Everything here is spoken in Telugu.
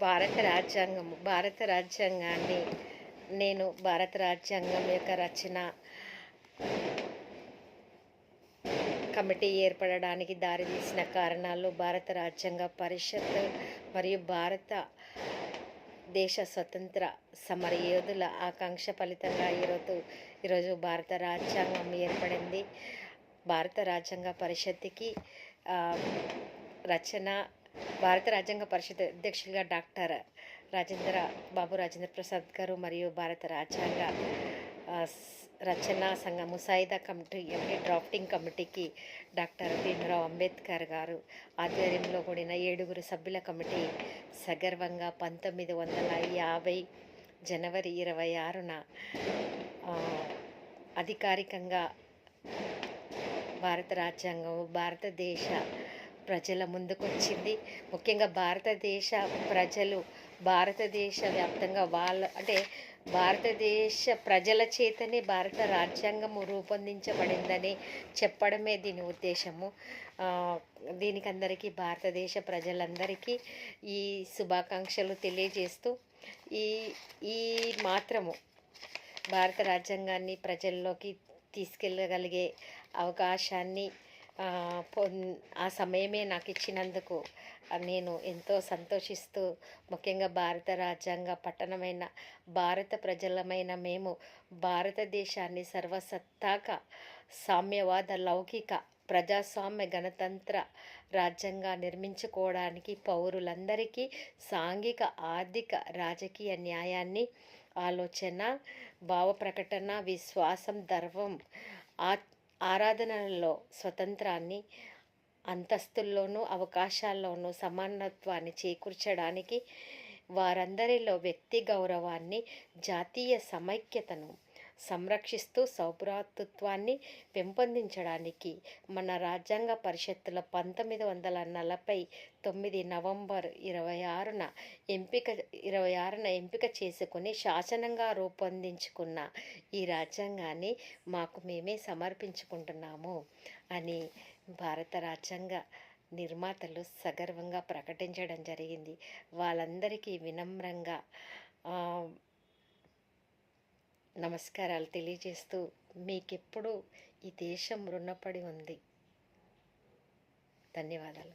భారత రాజ్యాంగాన్ని నేను భారత రాజ్యాంగం యొక్క రచన కమిటీ ఏర్పడడానికి దారితీసిన కారణాలు భారత రాజ్యాంగ పరిషత్ మరియు భారత దేశ స్వతంత్ర సమరయోధుల ఆకాంక్ష ఫలితంగా ఈరోజు భారత రాజ్యాంగం ఏర్పడింది. భారత రాజ్యాంగ పరిషత్కి రచన భారత రాజ్యాంగ పరిషత్ అధ్యక్షులుగా డాక్టర్ రాజేంద్ర ప్రసాద్ గారు మరియు భారత రాజ్యాంగ రచనా సంఘ ముసాయిదా కమిటీ డ్రాఫ్టింగ్ కమిటీకి డాక్టర్ భీమ్రావ్ అంబేద్కర్ గారు ఆధ్వర్యంలో కూడిన 7 సభ్యుల కమిటీ సగర్వంగా 1950 జనవరి 26న అధికారికంగా భారత రాజ్యాంగం భారతదేశ ప్రజల ముందుకొచ్చింది. ముఖ్యంగా భారతదేశ ప్రజలు భారతదేశ వ్యాప్తంగా భారతదేశ ప్రజల చేతనే భారత రాజ్యాంగము రూపొందించబడిందని చెప్పడమే దీని ఉద్దేశము. దీనికందరికీ భారతదేశ ప్రజలందరికీ ఈ శుభాకాంక్షలు తెలియజేస్తూ ఈ మాత్రము భారత రాజ్యాంగాన్ని ప్రజల్లోకి తీసుకెళ్ళగలిగే అవకాశాన్ని ఆ సమయమే నాకు ఇచ్చినందుకు నేను ఎంతో సంతోషిస్తూ, ముఖ్యంగా భారత రాజ్యాంగ పట్టణమైన భారత ప్రజలమైన మేము భారతదేశాన్ని సర్వసత్తాక సామ్యవాద లౌకిక ప్రజాస్వామ్య గణతంత్ర రాజ్యంగా నిర్మించుకోవడానికి పౌరులందరికీ సాంఘిక ఆర్థిక రాజకీయ న్యాయాన్ని ఆలోచన భావ ప్రకటన విశ్వాసం ధర్మం ఆరాధనలలో స్వతంత్రాన్ని అంతస్తుల్లోనూ అవకాశాల్లోనూ సమానత్వాన్ని చేకూర్చడానికి వారందరిలో వ్యక్తి గౌరవాన్ని జాతీయ సమైక్యతను సంరక్షిస్తూ సౌభ్రాతృత్వాన్ని పెంపొందించడానికి మన రాజ్యాంగ పరిషత్తులో 1949 నవంబర్ 26న ఎంపిక చేసుకుని శాసనంగా రూపొందించుకున్న ఈ రాజ్యాంగాన్ని మాకు మేమే సమర్పించుకుంటున్నాము అని భారత రాజ్యాంగ నిర్మాతలు సగర్వంగా ప్రకటించడం జరిగింది. వాళ్ళందరికీ వినమ్రంగా నమస్కారాలు తెలియజేస్తూ మీకెప్పుడు ఈ దేశం రుణపడి ఉంది. ధన్యవాదాలు.